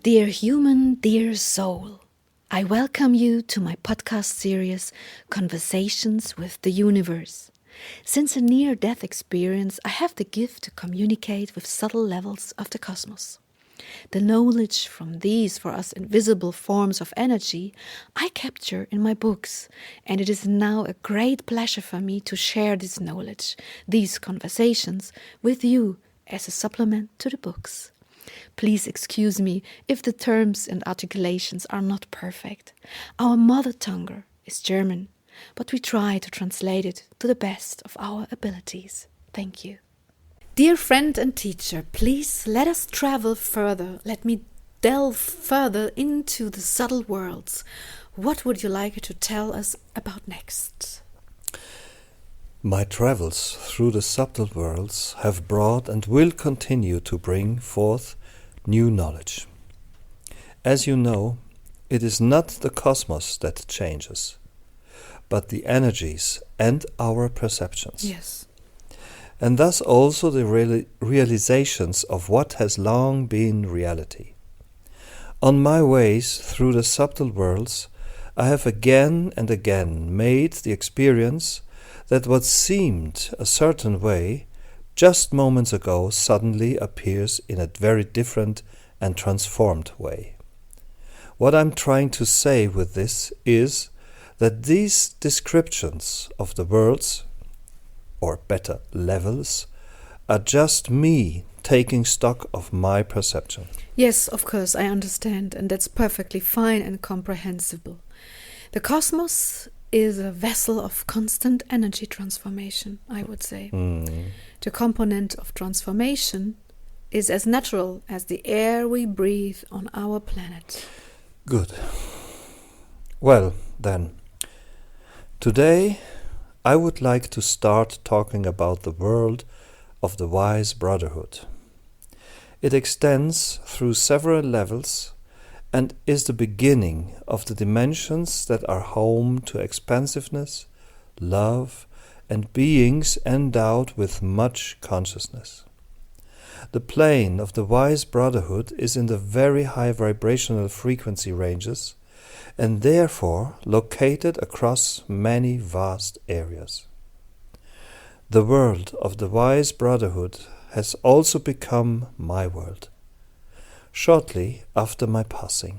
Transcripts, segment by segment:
Dear human, dear soul, I welcome you to my podcast series, Conversations with the Universe. Since a near-death experience, I have the gift to communicate with subtle levels of the cosmos. The knowledge from these for us invisible forms of energy I capture in my books, and it is now a great pleasure for me to share this knowledge, these conversations, with you as a supplement to the books. Please excuse me if the terms and articulations are not perfect. Our mother tongue is German, but we try to translate it to the best of our abilities. Thank you. Dear friend and teacher, please let us travel further. Let me delve further into the subtle worlds. What would you like to tell us about next? My travels through the subtle worlds have brought and will continue to bring forth new knowledge. As you know, it is not the cosmos that changes, but the energies and our perceptions. Yes. And thus also the realizations of what has long been reality. On my ways through the subtle worlds, I have again and again made the experience that what seemed a certain way just moments ago suddenly appears in a very different and transformed way. What I'm trying to say with this is that these descriptions of the worlds, or better, levels, are just me taking stock of my perception. Yes, of course, I understand, and that's perfectly fine and comprehensible. The cosmos is a vessel of constant energy transformation, I would say. The component of transformation is as natural as the air we breathe on our planet. Good. Well, then, today I would like to start talking about the world of the wise Brotherhood. It extends through several levels and is the beginning of the dimensions that are home to expansiveness, love, and beings endowed with much consciousness. The plane of the wise Brotherhood is in the very high vibrational frequency ranges and therefore located across many vast areas. The world of the wise Brotherhood has also become my world. Shortly after my passing,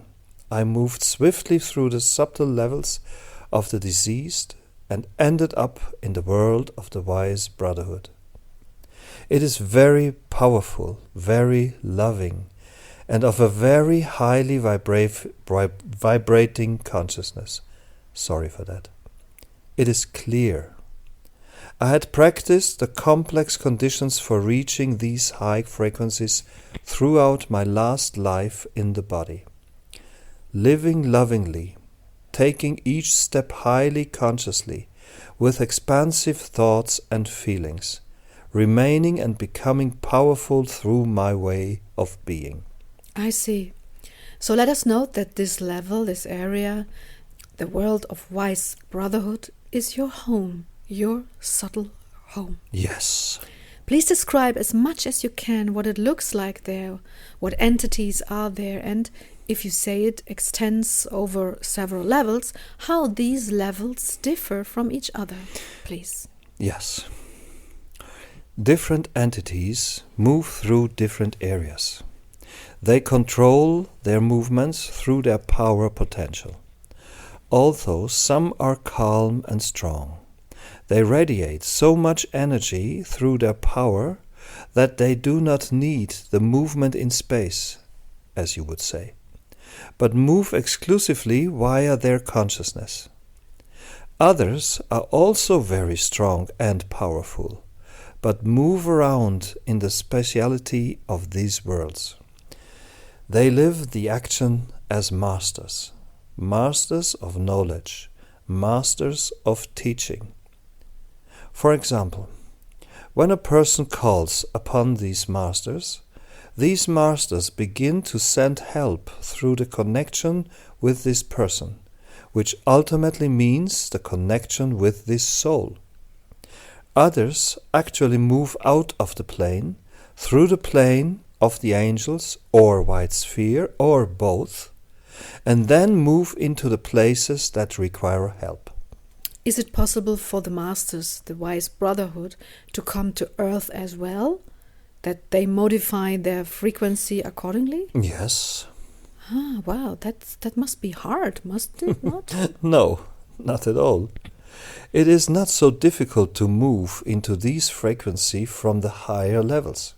I moved swiftly through the subtle levels of the deceased and ended up in the world of the wise Brotherhood. It is very powerful, very loving, and of a very highly vibrating consciousness. Sorry for that. It is clear. I had practiced the complex conditions for reaching these high frequencies throughout my last life in the body. Living lovingly, taking each step highly consciously, with expansive thoughts and feelings, remaining and becoming powerful through my way of being. I see. So let us note that this level, this area, the world of wise Brotherhood, is your home. Your subtle home. Yes. Please describe as much as you can what it looks like there, what entities are there, and if you say it extends over several levels, how these levels differ from each other, please. Yes. Different entities move through different areas. They control their movements through their power potential. Although some are calm and strong, they radiate so much energy through their power that they do not need the movement in space, as you would say, but move exclusively via their consciousness. Others are also very strong and powerful, but move around in the speciality of these worlds. They live the action as masters, masters of knowledge, masters of teaching. For example, when a person calls upon these masters begin to send help through the connection with this person, which ultimately means the connection with this soul. Others actually move out of the plane, through the plane of the angels or white sphere or both, and then move into the places that require help. Is it possible for the masters, the wise Brotherhood, to come to Earth as well? That they modify their frequency accordingly? Yes. Ah, wow, that must be hard, must it not? No, not at all. It is not so difficult to move into these frequencies from the higher levels.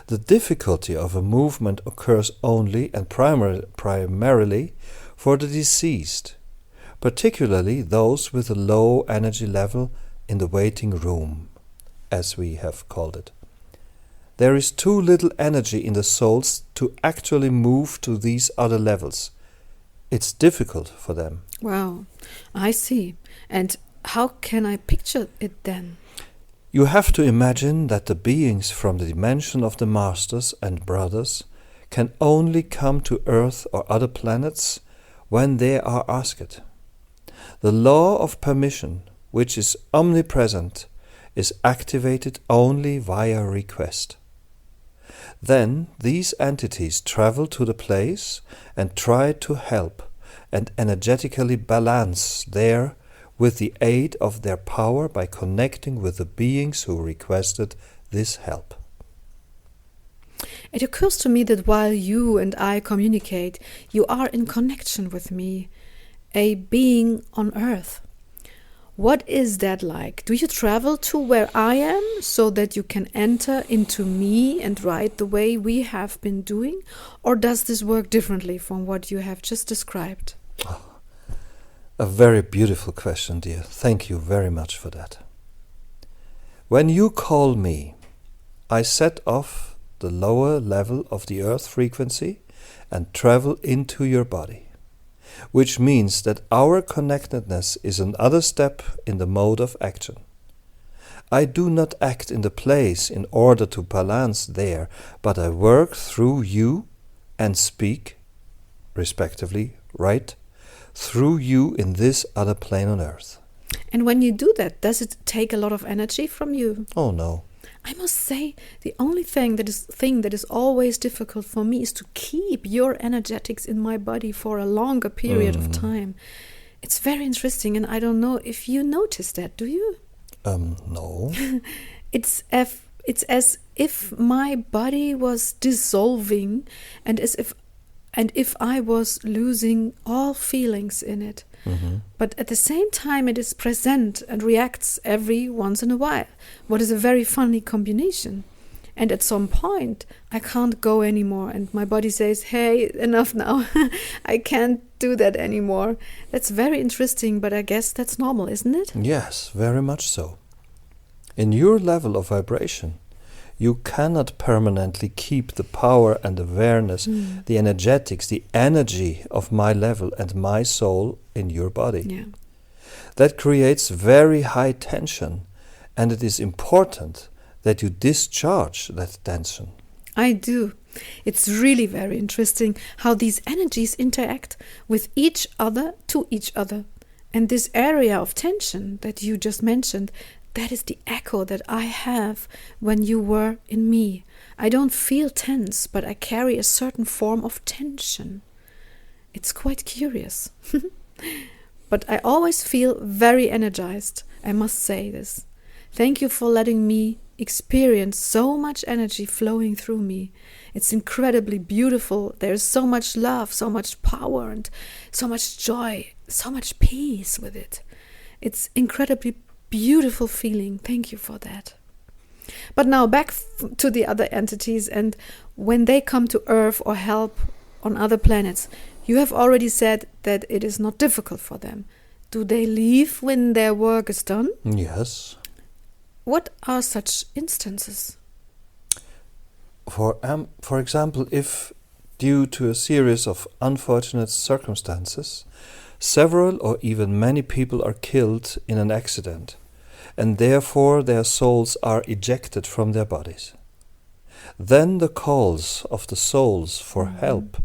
The difficulty of a movement occurs only and primarily for the deceased, particularly those with a low energy level in the waiting room, as we have called it. There is too little energy in the souls to actually move to these other levels. It's difficult for them. Wow, I see. And how can I picture it then? You have to imagine that the beings from the dimension of the masters and brothers can only come to Earth or other planets when they are asked. The law of permission, which is omnipresent, is activated only via request. Then these entities travel to the place and try to help and energetically balance there with the aid of their power by connecting with the beings who requested this help. It occurs to me that while you and I communicate, you are in connection with me, a being on Earth. What is that like? Do you travel to where I am so that you can enter into me and write the way we have been doing? Or does this work differently from what you have just described? A very beautiful question, dear. Thank you very much for that. When you call me, I set off the lower level of the earth frequency and travel into your body, which means that our connectedness is another step in the mode of action. I do not act in the place in order to balance there, but I work through you and speak, respectively, right, through you in this other plane on earth. And when you do that, does it take a lot of energy from you? Oh no. I must say, the only thing that is always difficult for me is to keep your energetics in my body for a longer period of time. It's very interesting, and I don't know if you notice that, do you? No. It's as if my body was dissolving, and if I was losing all feelings in it. But at the same time it is present and reacts every once in a while, what is a very funny combination. And at some point I can't go anymore, and my body says, hey, enough now. I can't do that anymore. That's very interesting, but I guess that's normal, isn't it? Yes, very much so. In your level of vibration, you cannot permanently keep the power and awareness, the energetics, the energy of my level and my soul in your body. Yeah. That creates very high tension, and it is important that you discharge that tension. I do. It's really very interesting how these energies interact with each other to each other. And this area of tension that you just mentioned, that is the echo that I have when you were in me. I don't feel tense, but I carry a certain form of tension. It's quite curious. But I always feel very energized, I must say this. Thank you for letting me experience so much energy flowing through me. It's incredibly beautiful. There's so much love, so much power, and so much joy, so much peace with it. It's incredibly beautiful feeling. Thank you for that. But now back to the other entities, and when they come to Earth or help on other planets, you have already said that it is not difficult for them. Do they leave when their work is done? Yes. What are such instances? For example, if due to a series of unfortunate circumstances, several or even many people are killed in an accident, and therefore their souls are ejected from their bodies. Then the calls of the souls for help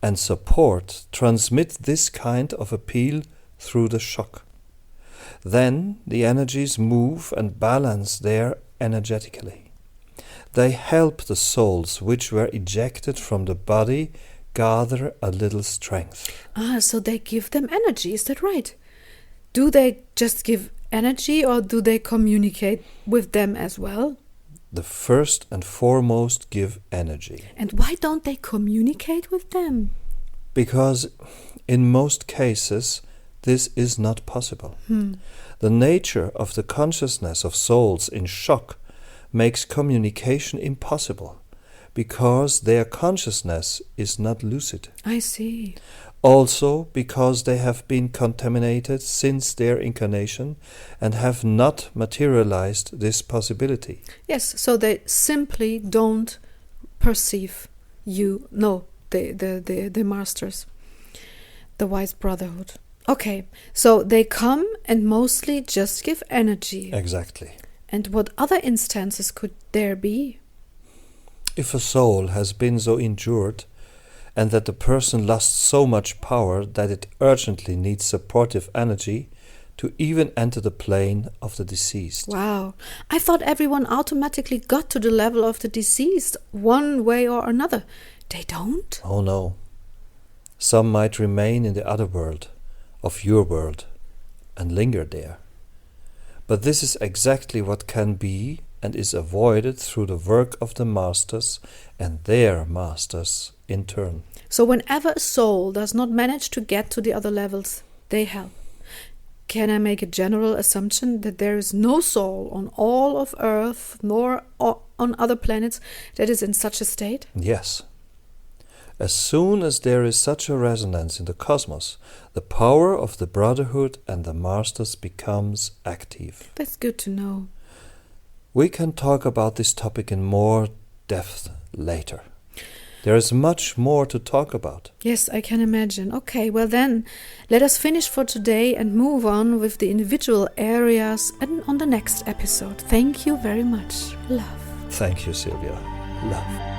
and support transmit this kind of appeal through the shock. Then the energies move and balance there energetically. They help the souls which were ejected from the body gather a little strength. So they give them energy, is that right? Do they just give energy or do they communicate with them as well? The first and foremost give energy. And why don't they communicate with them? Because in most cases this is not possible. The nature of the consciousness of souls in shock makes communication impossible, because their consciousness is not lucid. I see. Also because they have been contaminated since their incarnation and have not materialized this possibility. Yes, so they simply don't perceive you. No, the masters, the wise brotherhood. Okay, so they come and mostly just give energy. Exactly. And what other instances could there be? If a soul has been so injured and that the person lost so much power that it urgently needs supportive energy to even enter the plane of the deceased. Wow, I thought everyone automatically got to the level of the deceased one way or another. They don't? Oh no. Some might remain in the other world, of your world, and linger there. But this is exactly what can be and is avoided through the work of the masters and their masters in turn. So whenever a soul does not manage to get to the other levels, they help. Can I make a general assumption that there is no soul on all of Earth nor on other planets that is in such a state? Yes. As soon as there is such a resonance in the cosmos, the power of the Brotherhood and the Masters becomes active. That's good to know. We can talk about this topic in more depth later. There is much more to talk about. Yes, I can imagine. Okay, well then, let us finish for today and move on with the individual areas and on the next episode. Thank you very much. Love. Thank you, Sylvia. Love.